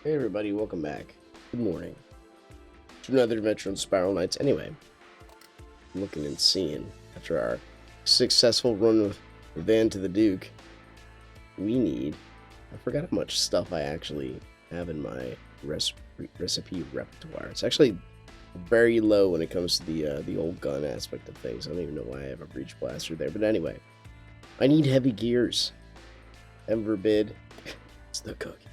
Hey everybody, welcome back. Good morning. To another adventure on Spiral Knights. Anyway, looking and seeing after our successful run with Van to the Duke, we need. I forgot how much stuff I actually have in my recipe repertoire. It's actually very low when it comes to the old gun aspect of things. I don't even know why I have a breech blaster there, but anyway, I need heavy gears. Heaven forbid, it's the cookie.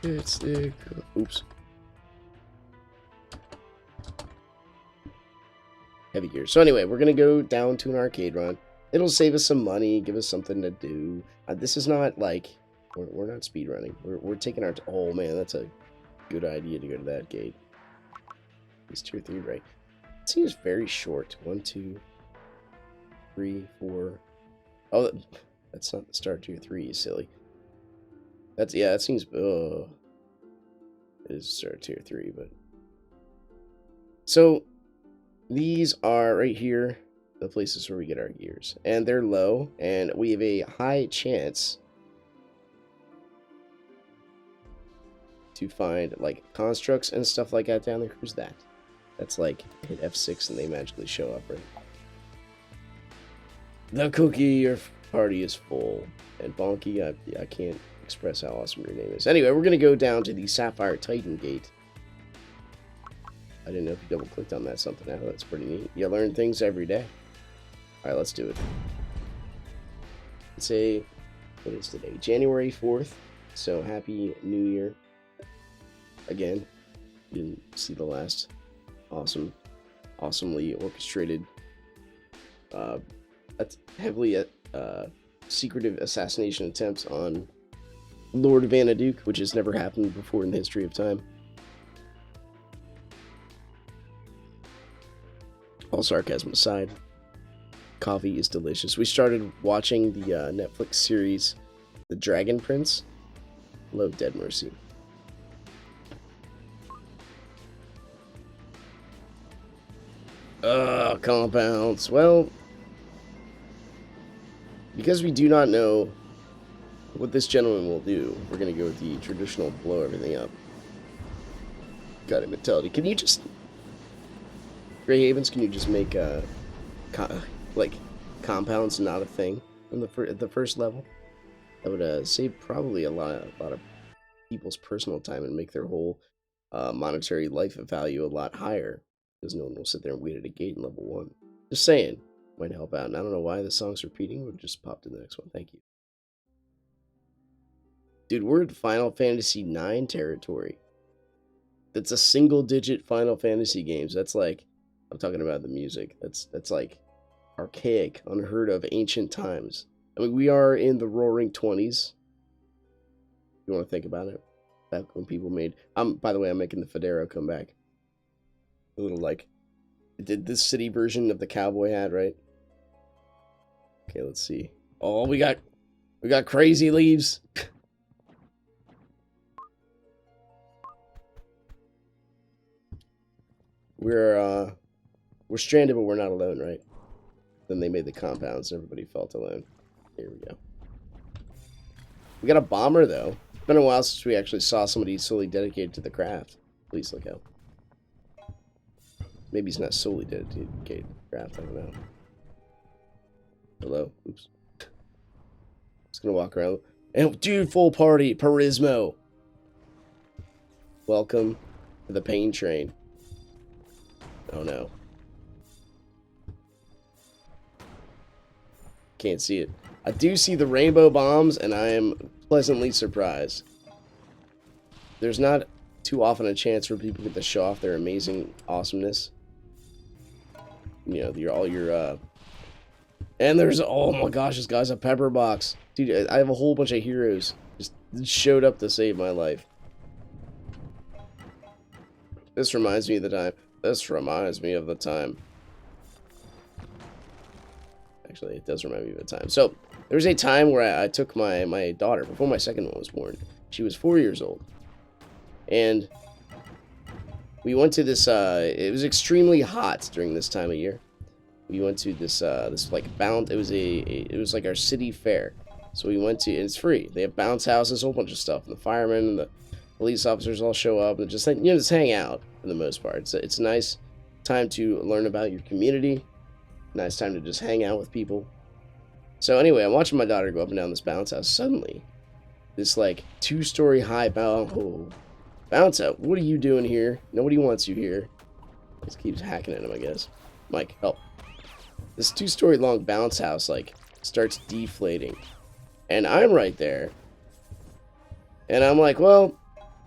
It's the oops. Heavy gears. So anyway, we're gonna go down to an arcade run. It'll save us some money, give us something to do. This is not like we're not speed running. We're taking our. Oh man, that's a good idea to go to that gate. It's tier 3, right? It seems very short. 1, 2, 3, 4. Oh, that's not the start tier 3. You silly. That's that seems. It is start tier 3, but so these are right here, the places where we get our gears, and they're low, and we have a high chance to find like constructs and stuff like that down there. Who's that? That's like hit F6 and they magically show up, right? The cookie, your party is full, and Bonky, I can't express how awesome your name is. Anyway, we're gonna go down to the Sapphire Titan gate. I didn't know if you double clicked on that something now. That's pretty neat. You learn things every day. All right, let's do it. Let's say, what is today? January 4th. So happy New Year. Again, you didn't see the last awesomely orchestrated, heavily secretive assassination attempts on Lord Vanaduke, which has never happened before in the history of time. All sarcasm aside, coffee is delicious. We started watching the Netflix series The Dragon Prince. Love Dead Mercy. Compounds. Well, because we do not know what this gentleman will do, we're going to go with the traditional blow everything up. Got it, mentality. Can you just... Grey Havens, can you just make like compounds not a thing on the first level? That would save probably a lot of people's personal time and make their whole monetary life value a lot higher, because no one will sit there and wait at a gate in level 1. Just saying, might help out. And I don't know why the song's repeating. We'll just pop to the next one. Thank you. Dude, we're in Final Fantasy IX territory. That's a single-digit Final Fantasy games. That's like, I'm talking about the music. That's like archaic, unheard of, ancient times. I mean, we are in the roaring 20s. You want to think about it? Back when people made... by the way, I'm making the Federo come back. A little like... It did this city version of the cowboy hat, right? Okay, let's see. Oh, we got crazy leaves. We're stranded, but we're not alone, right? Then they made the compounds, and everybody felt alone. Here we go. We got a bomber, though. It's been a while since we actually saw somebody solely dedicated to the craft. Please look out. Maybe he's not solely dedicated to the craft, I don't know. Hello? Oops. Just gonna walk around. And, dude, full party. Perismo. Welcome to the pain train. Oh, no. Can't see it. I do see the rainbow bombs, and I am pleasantly surprised. There's not too often a chance for people to get to show off their amazing awesomeness. You know, and there's, oh my gosh, this guy's a pepper box. Dude, I have a whole bunch of heroes just showed up to save my life. This reminds me of the time. This reminds me of the time. Actually, it does remind me of a time. So, there was a time where I took my daughter, before my second one was born. She was 4 years old. And we went to this, it was extremely hot during this time of year. We went to this like it was like our city fair. So we went to, and it's free. They have bounce houses, a whole bunch of stuff. And the firemen and police officers all show up and just, you know, just hang out for the most part. It's a nice time to learn about your community. Nice time to just hang out with people. So anyway, I'm watching my daughter go up and down this bounce house. Suddenly, this like 2-story high bounce out. What are you doing here? Nobody wants you here. Just keeps hacking at him, I guess. Mike, help. This 2-story long bounce house like starts deflating. And I'm right there. And I'm like, well,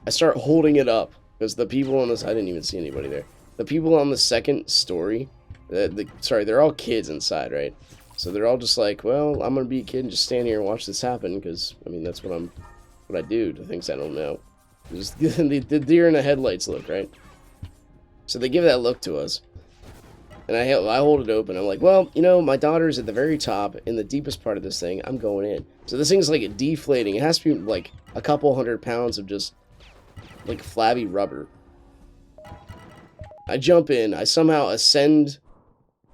I start holding it up. Because the people on this, I didn't even see anybody there. The people on the second story, sorry, they're all kids inside, right? So they're all just like, well, I'm going to be a kid and just stand here and watch this happen. Because, I mean, that's what I do to things I don't know. Just the deer in the headlights look, right? So they give that look to us. And I hold it open. I'm like, well, you know, my daughter's at the very top in the deepest part of this thing. I'm going in. So this thing's like deflating. It has to be like a couple 100 pounds of just like flabby rubber. I jump in. I somehow ascend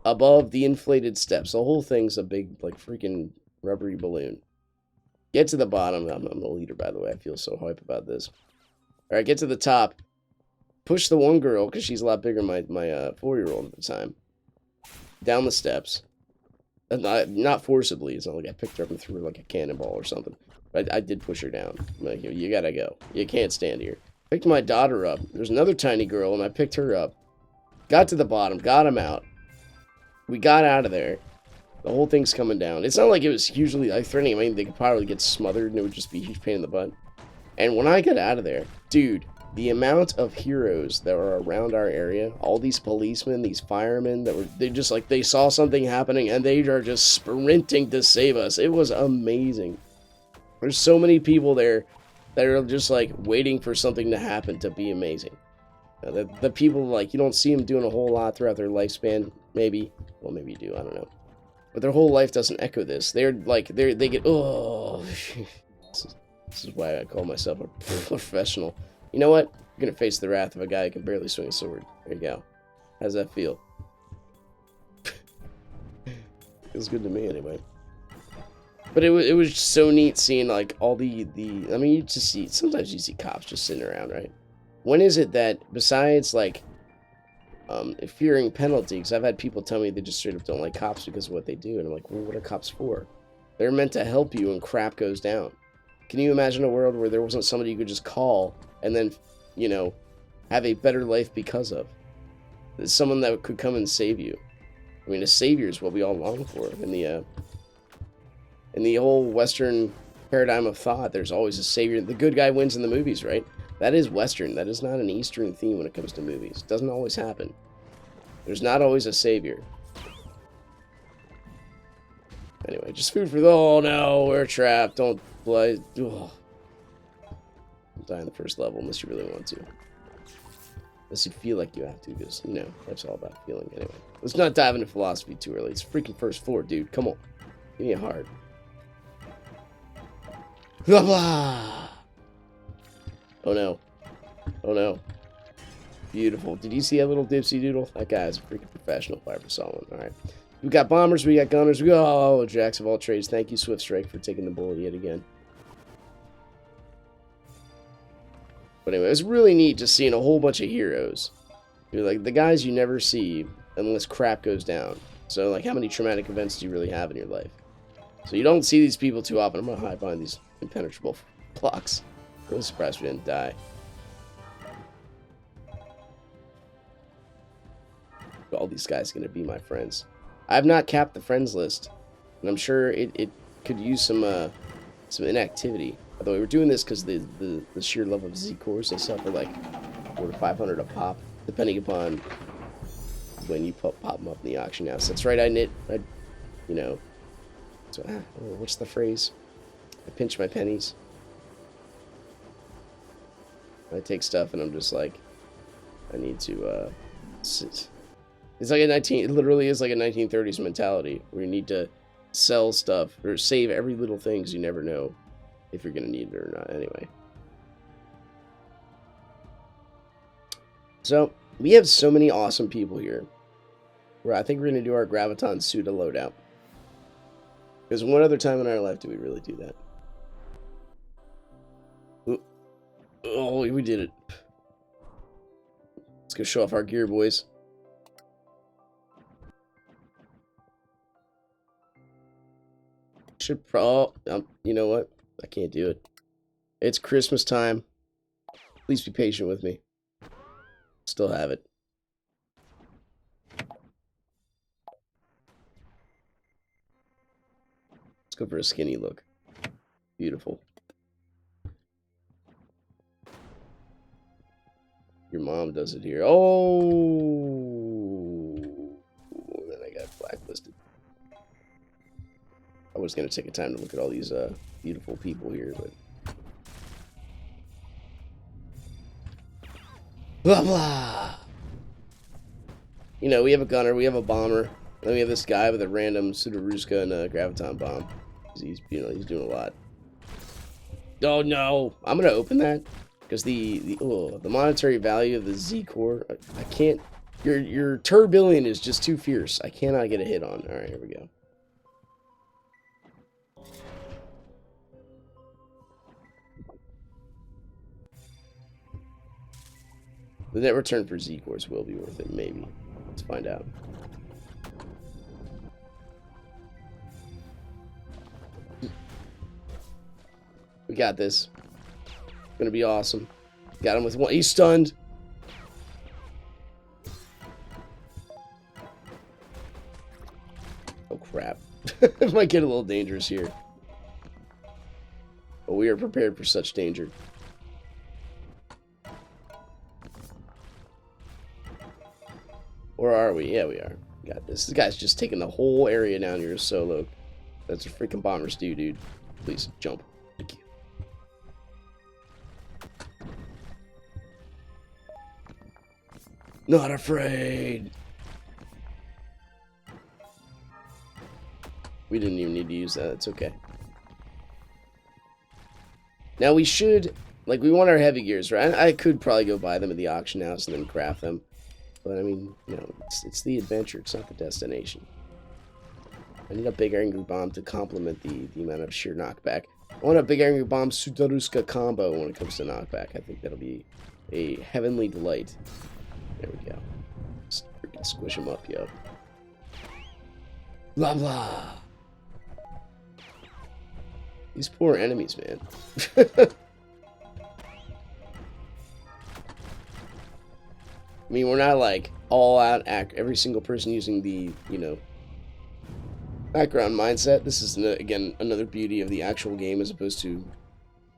above the inflated steps. The whole thing's a big like freaking rubbery balloon. Get to the bottom. I'm the leader, by the way. I feel so hype about this. All right, get to the top. Push the one girl, because she's a lot bigger than my 4-year-old at the time, down the steps. Not forcibly. It's not like I picked her up and threw her like a cannonball or something. But I did push her down. I'm like, you gotta go. You can't stand here. Picked my daughter up. There's another tiny girl, and I picked her up. Got to the bottom. Got him out. We got out of there. The whole thing's coming down. It's not like it was hugely life-threatening. I mean, they could probably get smothered, and it would just be a huge pain in the butt. And when I got out of there, dude... The amount of heroes that were around our area, all these policemen, these firemen, they saw something happening and they are just sprinting to save us. It was amazing. There's so many people there that are just like waiting for something to happen to be amazing. The people, like, you don't see them doing a whole lot throughout their lifespan, maybe. Well, maybe you do, I don't know. But their whole life doesn't echo this. They get, oh, this is why I call myself a professional. You know what? You're going to face the wrath of a guy who can barely swing a sword. There you go. How's that feel? Feels good to me, anyway. But it was so neat seeing, like, all the I mean, you just see... Sometimes you see cops just sitting around, right? When is it that, besides, like, fearing penalties, I've had people tell me they just straight up don't like cops because of what they do. And I'm like, well, what are cops for? They're meant to help you when crap goes down. Can you imagine a world where there wasn't somebody you could just call and then, you know, have a better life because of? There's someone that could come and save you. I mean, a savior is what we all long for. In the whole Western paradigm of thought, there's always a savior. The good guy wins in the movies, right? That is Western. That is not an Eastern theme when it comes to movies. It doesn't always happen. There's not always a savior. Anyway, just food for the... Oh, no, we're trapped. Don't play... Oh. Die in the first level unless you really want to. Unless you feel like you have to, because, you know, that's all about feeling anyway. Let's not dive into philosophy too early. It's freaking first floor, dude. Come on. Give me a heart. Blah, blah. Oh, no. Oh, no. Beautiful. Did you see that little dipsy doodle? That guy's a freaking professional, if I ever saw one. All right. We got bombers, we got gunners, we got... Oh, jacks of all trades. Thank you, Swift Strike, for taking the bullet yet again. But anyway, it was really neat just seeing a whole bunch of heroes. You're like, the guys you never see unless crap goes down. So, like, how many traumatic events do you really have in your life? So you don't see these people too often. I'm going to hide behind these impenetrable blocks. I'm really surprised we didn't die. All these guys are going to be my friends. I have not capped the friends list. And I'm sure it could use some inactivity. Although we were doing this because the sheer love of Z-cores, they sell for like $400 to $500 a pop, depending upon when you pop them up in the auction house. That's right, you know, so, what's the phrase? I pinch my pennies. I take stuff and I'm just like, I need to, it's like it literally is like a 1930s mentality where you need to sell stuff or save every little thing because you never know if you're going to need it or not. Anyway. So, we have so many awesome people here where I think we're going to do our Graviton Suda loadout. Because one other time in our life do we really do that? Oh, we we did it. Let's go show off our gear, boys. Should you know what? I can't do it. It's Christmas time. Please be patient with me. Still have it. Let's go for a skinny look. Beautiful. Your mom does it here. Oh, then I got blacklisted. I was gonna take a time to look at all these beautiful people here, but blah blah. You know, we have a gunner, we have a bomber, then we have this guy with a random Sudaruska and a graviton bomb. He's doing a lot. Oh no, I'm gonna open that. Because the monetary value of the Z core, I can't. Your turbillion is just too fierce. I cannot get a hit on. All right, here we go. The net return for Z cores will be worth it, maybe. Let's find out. We got this. Gonna be awesome. Got him with one. He's stunned. Oh crap. It might get a little dangerous here. But we are prepared for such danger. Or are we? Yeah, we are. We got this. This guy's just taking the whole area down here solo. That's what freaking bombers do, dude. Please, jump. Thank you. Not afraid. We didn't even need to use that. It's okay. Now we should, like, we want our heavy gears, right? I could probably go buy them at the auction house and then craft them. But I mean, you know, it's the adventure. It's not the destination. I need a big angry bomb to complement the amount of sheer knockback. I want a big angry bomb Sudaruska combo when it comes to knockback. I think that'll be a heavenly delight. There we go. Just freaking squish them up, yo. Blah, blah. These poor enemies, man. I mean, we're not, like, all out every single person using the, you know, background mindset. This is, again, another beauty of the actual game as opposed to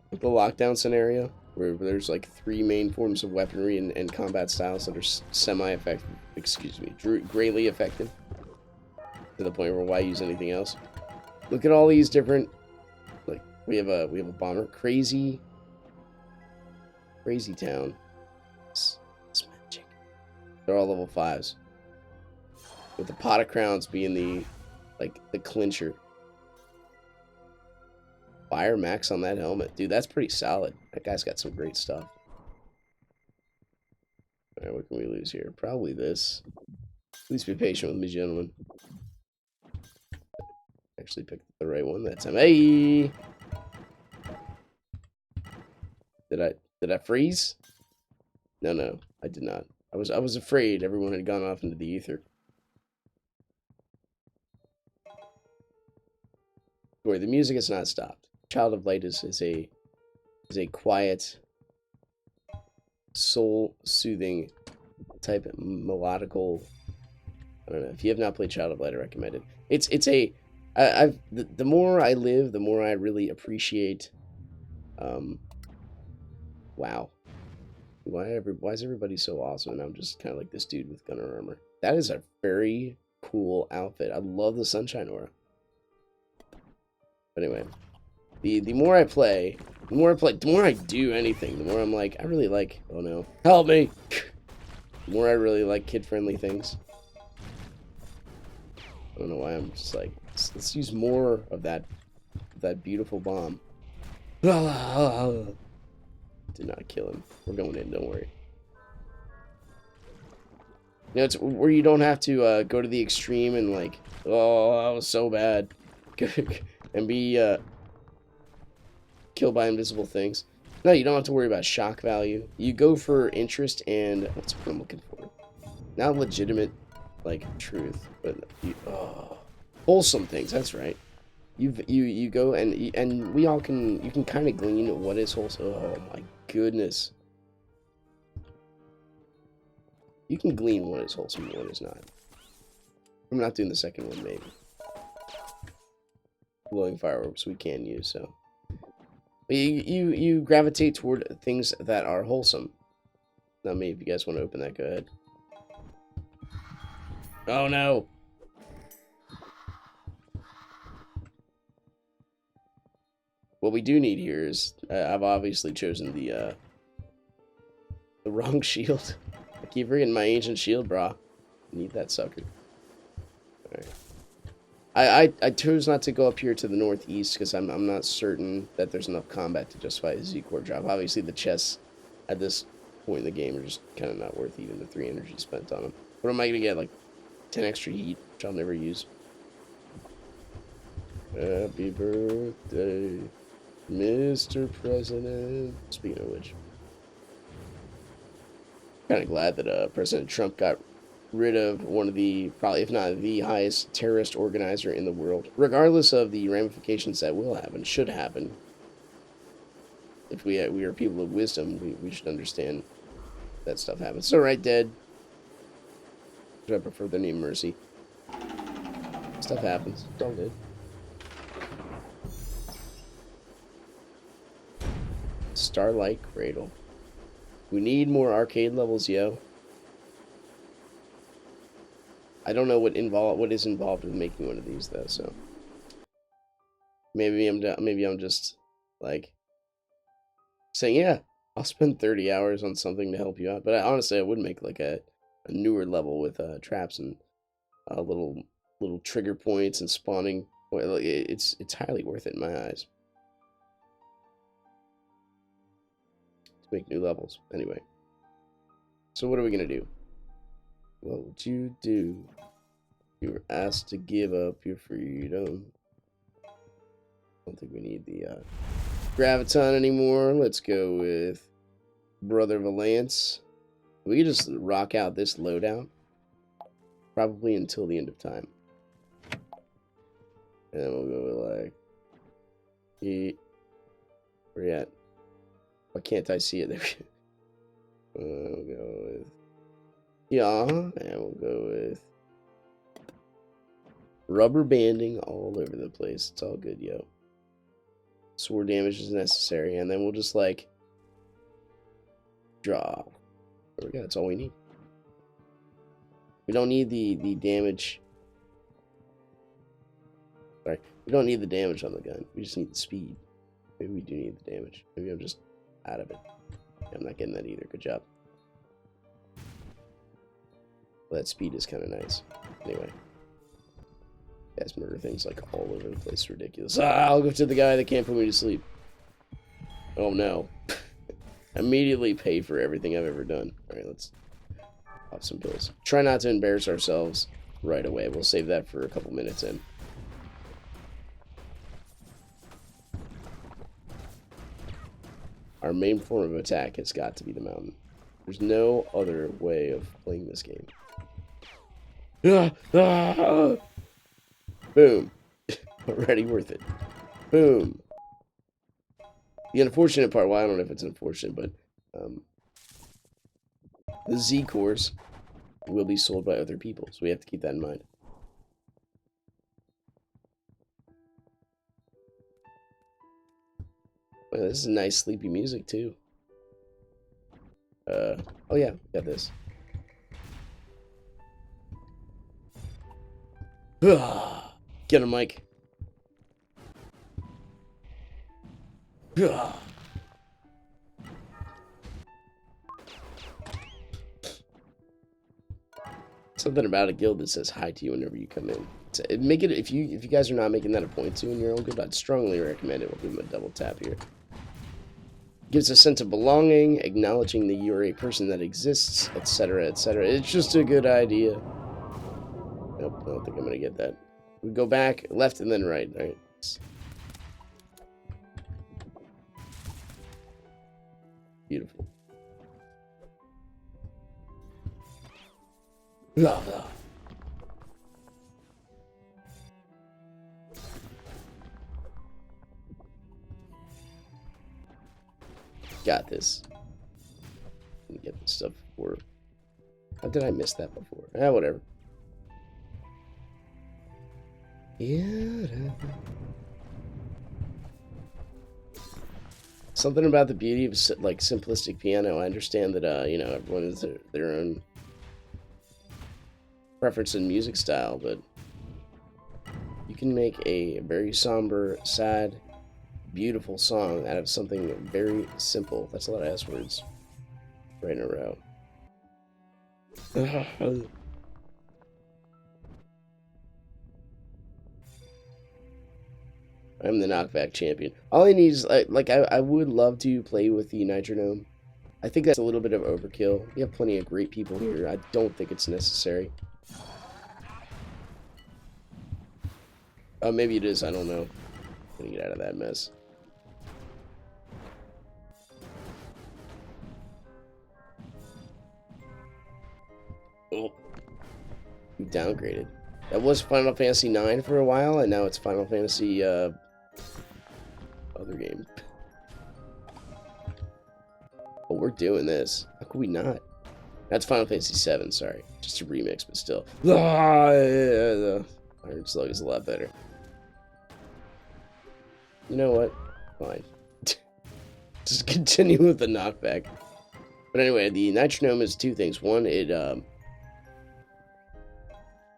the lockdown scenario, where there's like 3 main forms of weaponry and combat styles that are semi-effective, greatly effective, to the point where why use anything else? Look at all these different, like, we have a bomber, crazy town. It's magic. They're all level 5s, with the pot of crowns being the clincher. Fire max on that helmet. Dude, that's pretty solid. That guy's got some great stuff. Alright, what can we lose here? Probably this. Please be patient with me, gentlemen. Actually picked the right one that time. Hey! Did I freeze? No, I did not. I was afraid everyone had gone off into the ether. Boy, the music has not stopped. Child of Light is a quiet, soul-soothing type of melodical. I don't know. If you have not played Child of Light, I recommend it. The more I live, the more I really appreciate. Wow. Why is everybody so awesome? And I'm just kind of like this dude with gunner armor. That is a very cool outfit. I love the sunshine aura. But anyway, the more I play, the more I do anything, the more I'm like, I really like, oh no, help me! The more I really like kid-friendly things. I don't know why I'm just like, let's use more of that beautiful bomb. Did not kill him. We're going in, don't worry. You know, it's where you don't have to go to the extreme and like, oh, that was so bad. And be killed by invisible things. No, you don't have to worry about shock value. You go for interest and what's what I'm looking for? Not legitimate, like truth, but wholesome things. That's right. You go and we all can you can kind of glean what is wholesome. Oh my goodness. You can glean what is wholesome and what is not. I'm not doing the second one, maybe. Glowing fireworks we can use, so. But you gravitate toward things that are wholesome. Now, maybe if you guys want to open that, go ahead. Oh no! What we do need here is I've obviously chosen the wrong shield. I keep forgetting my ancient shield, brah. Need that sucker. Alright. I chose not to go up here to the northeast because I'm not certain that there's enough combat to justify a Z-Core drop. Obviously, the chests at this point in the game are just kind of not worth even the 3 energy spent on them. What am I going to get? Like 10 extra heat, which I'll never use. Happy birthday, Mr. President. Speaking of which, I'm kind of glad that President Trump got rid of one of the, probably if not the highest terrorist organizer in the world, regardless of the ramifications that will happen, should happen. If we are people of wisdom, we should understand that stuff happens. So right, dead. I prefer the name Mercy. Stuff happens. It's all good. Starlight Cradle. We need more arcade levels, yo. I don't know what is involved with making one of these though, so maybe I'm just like saying, yeah, I'll spend 30 hours on something to help you out. But honestly, I would make like a newer level with traps and little trigger points and spawning. Well, it's highly worth it in my eyes to make new levels. Anyway, so what are we gonna do? What would you do? You were asked to give up your freedom. I don't think we need the Graviton anymore. Let's go with Brother Valance. We can just rock out this loadout. Probably until the end of time. And then we'll go with like... Where you at? Why can't I see it there? We'll go with... Yeah, and we'll go with rubber banding all over the place. It's all good, yo. Sword damage is necessary, and then we'll just like draw. There we go. That's all we need. We don't need the damage. Sorry, we don't need the damage on the gun. We just need the speed. Maybe we do need the damage. Maybe I'm just out of it. I'm not getting that either. Good job. Well, that speed is kind of nice. Anyway. Guys murder things like all over the place. It's ridiculous. I'll go to the guy that can't put me to sleep. Oh no. Immediately pay for everything I've ever done. Alright, let's pop some pills. Try not to embarrass ourselves right away. We'll save that for a couple minutes in. Our main form of attack has got to be the mountain. There's no other way of playing this game. Boom. Already worth it. Boom. The unfortunate part, well, I don't know if it's unfortunate, but the Z-cores will be sold by other people, so we have to keep that in mind. Well, this is nice sleepy music, too. Oh yeah, got this. Get him, Mike. Something about a guild that says hi to you whenever you come in. Make it if you guys are not making that a point to in your own guild, I'd strongly recommend it. We'll give them a double tap here. Gives a sense of belonging, acknowledging that you're a person that exists, etc., etc. It's just a good idea. Nope, I don't think I'm gonna get that. We go back, left, and then right. Beautiful. Blah, blah. Got this. Get this stuff before. How did I miss that before? Whatever. Yeah. Something about the beauty of like simplistic piano. I understand that you know, everyone has their own preference in music style, but you can make a very somber, sad, beautiful song out of something very simple. That's a lot of S words right in a row. I'm the knockback champion. All I need is, I would love to play with the Nitronome. I think that's a little bit of overkill. We have plenty of great people here. I don't think it's necessary. Maybe it is. I don't know. I'm gonna get out of that mess. Oh, you downgraded. That was Final Fantasy IX for a while, and now it's Final Fantasy, other game. Oh, we're doing this. How could we not? That's Final Fantasy VII, sorry. Just a remix, but still. The Iron Slug is a lot better. You know what? Fine. Just continue with the knockback. But anyway, the Nitronome is two things. One, it,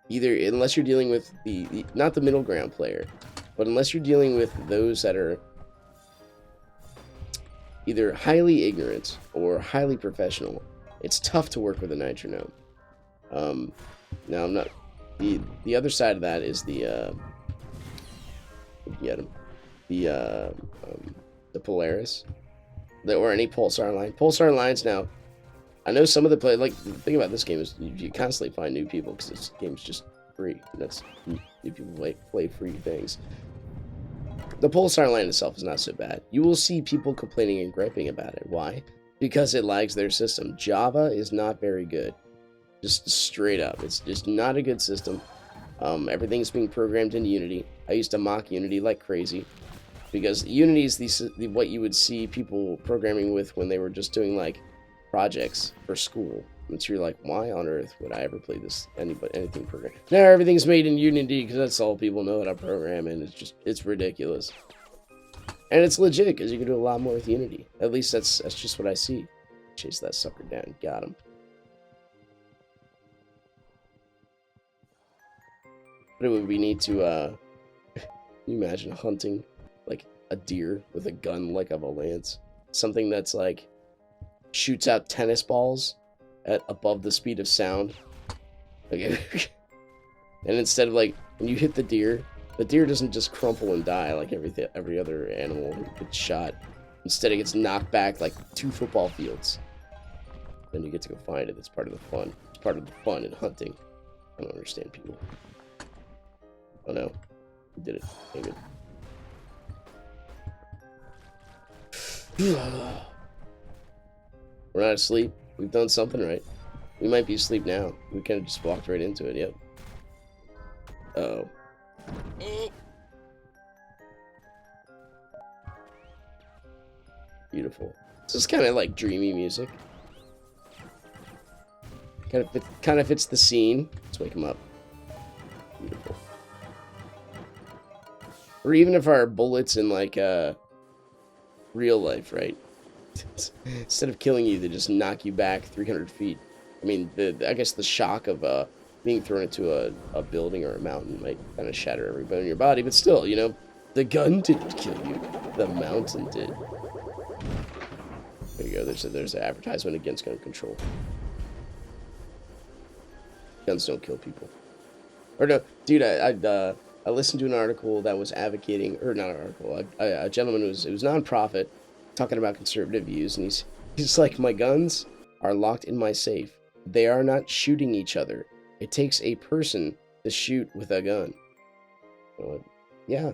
either, unless you're dealing with the not the middle ground player, but unless you're dealing with those that are either highly ignorant or highly professional, it's tough to work with a Nitronome. Now I'm not, the other side of that is the get him, the Polaris, or any Pulsar line. Pulsar lines now. I know some of the play, like, the thing about this game is you constantly find new people because this game's just free. That's, new people play free things. The Pulsar line itself is not so bad. You will see people complaining and griping about it. Why? Because it lags their system. Java is not very good. Just straight up. It's just not a good system. Everything's being programmed in Unity. I used to mock Unity like crazy, because Unity is what you would see people programming with when they were just doing, like, projects for school. And so you're like, why on earth would I ever play this, anything programmed? Now everything's made in Unity because that's all people know how to program, and it's ridiculous. And it's legit because you can do a lot more with Unity. At least that's just what I see. Chase that sucker down. Got him. But it would be neat to, can you imagine hunting, like, a deer with a gun like of a lance? Something that's, like, shoots out tennis balls at above the speed of sound. Okay. And instead of, like, when you hit the deer doesn't just crumple and die like every other animal who gets shot. Instead, it gets knocked back like 2 football fields. Then you get to go find it. That's part of the fun. It's part of the fun in hunting. I don't understand people. Oh no. We did it. Dang it. We're not asleep. We've done something right. We might be asleep now. We kind of just walked right into it, yep. Uh-oh. Beautiful. This is kind of like dreamy music. Kind of fits the scene. Let's wake him up. Beautiful. Or even if our bullets in, like, real life, right? Instead of killing you, they just knock you back 300 feet. I mean, I guess the shock of being thrown into a building or a mountain might kind of shatter every bone in your body, but still, you know, the gun didn't kill you. The mountain did. There you go. There's an advertisement against gun control. Guns don't kill people. Or no, dude, I listened to an article that was advocating, or not an article, a gentleman it was nonprofit, talking about conservative views, and he's like, my guns are locked in my safe. They are not shooting each other. It takes a person to shoot with a gun. Yeah,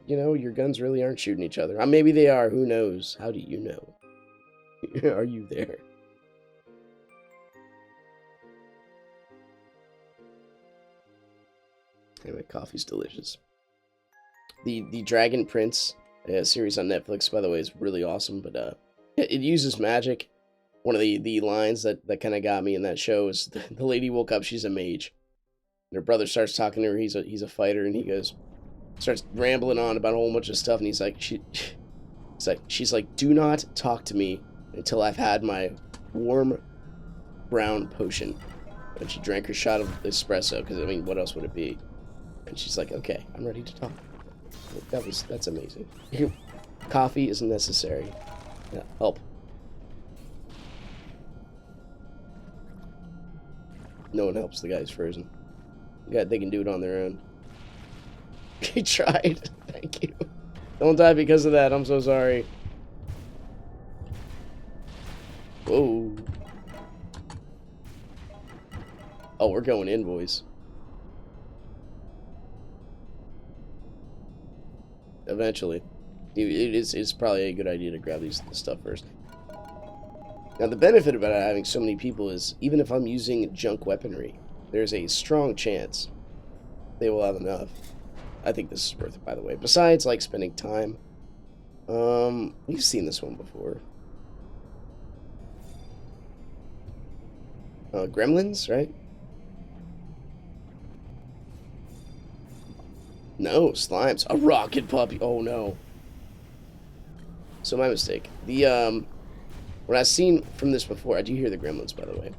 you know, your guns really aren't shooting each other. Maybe they are. Who knows? How do you know? Are you there? Anyway, coffee's delicious. The Dragon Prince series on Netflix, by the way, is really awesome, but it uses magic. One of the lines that kind of got me in that show is the lady woke up, she's a mage. And her brother starts talking to her, he's a fighter, and he starts rambling on about a whole bunch of stuff, and he's like, she's like, do not talk to me until I've had my warm brown potion. And she drank her shot of espresso, because, I mean, what else would it be? And she's like, okay, I'm ready to talk. That's amazing. Coffee isn't necessary. Yeah, help. No one helps the guy's frozen. They can do it on their own. He tried. Thank you. Don't die because of that. I'm so sorry. Whoa. Oh, we're going in, boys. Eventually. It's probably a good idea to grab this stuff first. Now, the benefit about having so many people is, even if I'm using junk weaponry, there's a strong chance they will have enough. I think this is worth it, by the way. Besides, like, spending time. We've seen this one before. Gremlins, right? No, slimes. A rocket puppy. Oh, no. So, my mistake. When I've seen from this before, I do hear the gremlins, by the way.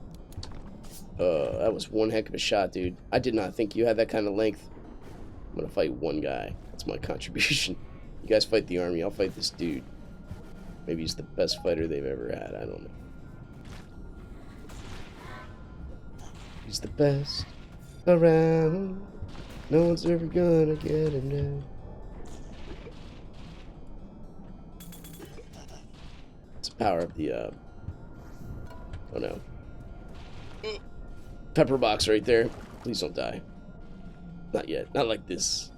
That was one heck of a shot, dude. I did not think you had that kind of length. I'm gonna fight one guy. That's my contribution. You guys fight the army, I'll fight this dude. Maybe he's the best fighter they've ever had, I don't know. He's the best around. No one's ever gonna get him now. It's the power of the, oh no. Pepper box right there. Please don't die. Not yet. Not like this.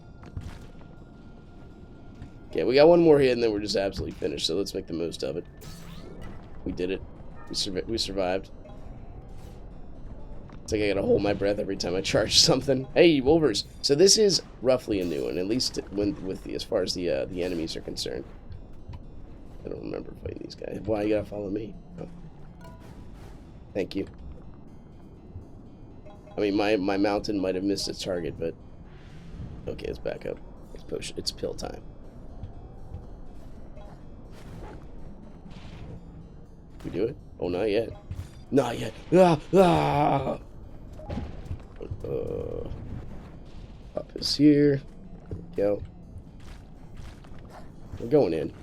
Okay, we got one more hit and then we're just absolutely finished, so let's make the most of it. We did it. We survived. It's like I gotta hold my breath every time I charge something. Hey, Wolvers! So this is roughly a new one, at least as far as the enemies are concerned. I don't remember fighting these guys. Why you gotta follow me? Oh. Thank you. I mean, my mountain might have missed its target, but okay, let's back up. Let's push. It's pill time. We do it? Oh, not yet. Not yet. Up is here. There we go. We're going in.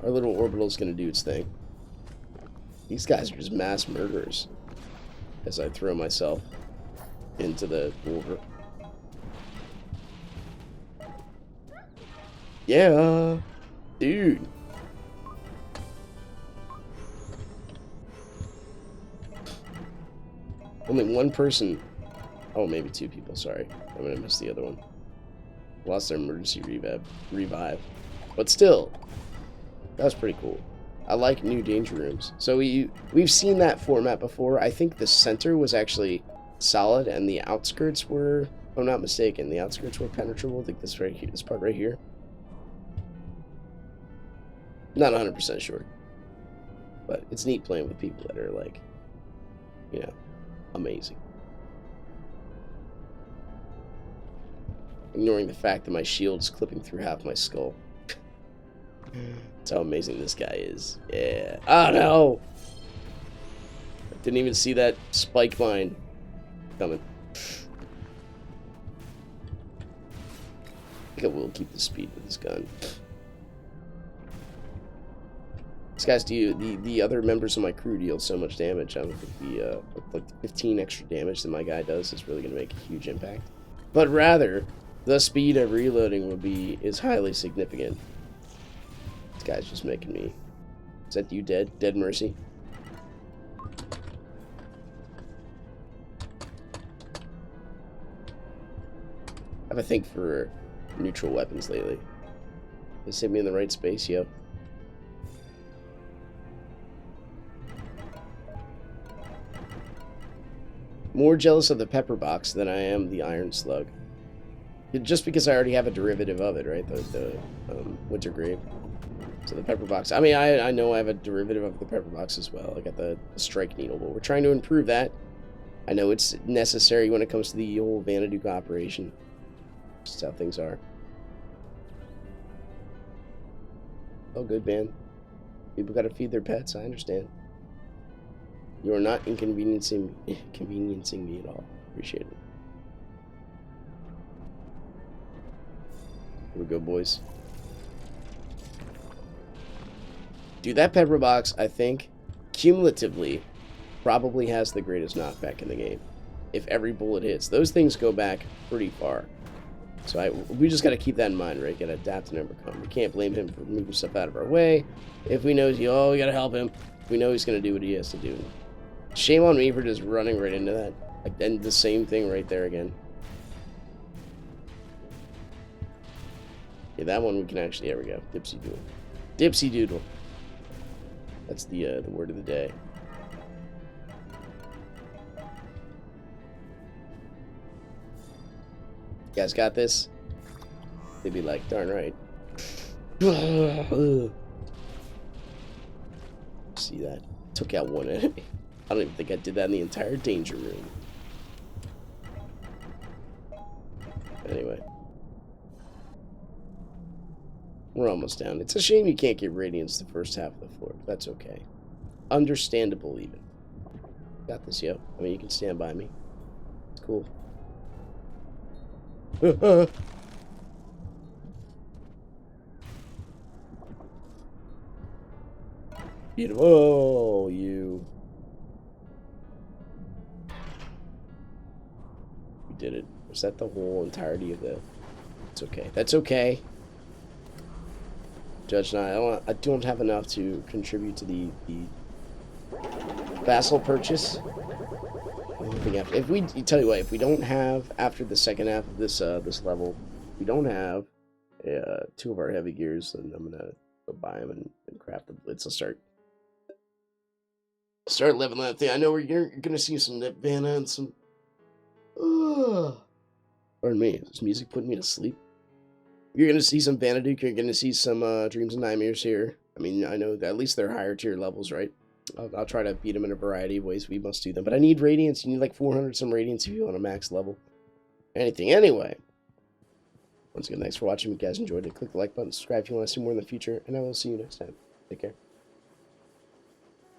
Our little orbital's gonna do its thing. These guys are just mass murderers. As I throw myself into the wolver. Yeah, dude. Only one person. Oh, maybe two people. Sorry, I'm gonna miss the other one. Lost their emergency revive. But still, that was pretty cool. I like new danger rooms. So we've seen that format before. I think the center was actually solid, and the outskirts were, if I'm not mistaken, the outskirts were penetrable. I think this right here, this part right here. Not 100% sure, but it's neat playing with people that are like, you know, amazing. Ignoring the fact that my shield is clipping through half my skull. That's how amazing this guy is. Yeah. Oh no! I didn't even see that spike mine coming. I think I will keep the speed with this gun. These guys the other members of my crew deal so much damage. I don't think like 15 extra damage that my guy does is really going to make a huge impact. But rather, the speed of reloading is highly significant. This guy's just making me. Is that you dead? Dead Mercy? I have a thing for neutral weapons lately. They hit me in the right space, yo. more jealous of the pepper box than I am the iron slug. Just because I already have a derivative of it, right? The winter grape. So the pepper box. I mean, I know I have a derivative of the pepper box as well. I got the strike needle, but we're trying to improve that. I know it's necessary when it comes to the old Vanaduke operation. Just how things are. Oh, good, man. People gotta feed their pets, I understand. You are not inconveniencing me at all. Appreciate it. Here we go, boys. Dude, that pepper box, I think, cumulatively, probably has the greatest knockback in the game. If every bullet hits. Those things go back pretty far. So we just got to keep that in mind, right? Got to adapt and overcome. We can't blame him for moving stuff out of our way. If we know, we got to help him. We know he's going to do what he has to do. Shame on me for just running right into that. And the same thing right there again. Yeah, that one we can actually, there we go. Dipsy doodle. Dipsy doodle. That's the word of the day. You guys got this? They'd be like, darn right. See that? Took out one enemy. I don't even think I did that in the entire danger room. Anyway. We're almost down. It's a shame you can't get Radiance the first half of the floor, but that's okay. Understandable, even. Got this, yo. I mean, you can stand by me. It's cool. Beautiful. Oh, you. We did it. Was that the whole entirety of the... It's okay. That's okay. Judge and I don't have enough to contribute to the vassal purchase. If we tell you what, if we don't have after the second half of this this level, we don't have 2 of our heavy gears, then I'm gonna go buy them and craft the Litz. I'll start leveling that thing. I know you're gonna see some Nirvana and some. Pardon me. Is this music putting me to sleep? You're going to see some Vanaduke, you're going to see some Dreams and Nightmares here. I mean, I know that at least they're higher tier levels, right? I'll try to beat them in a variety of ways. We must do them. But I need Radiance. You need like 400 some Radiance if you want a max level. Anything. Anyway. Once again, thanks for watching. If you guys enjoyed it, click the like button, subscribe if you want to see more in the future, and I will see you next time. Take care.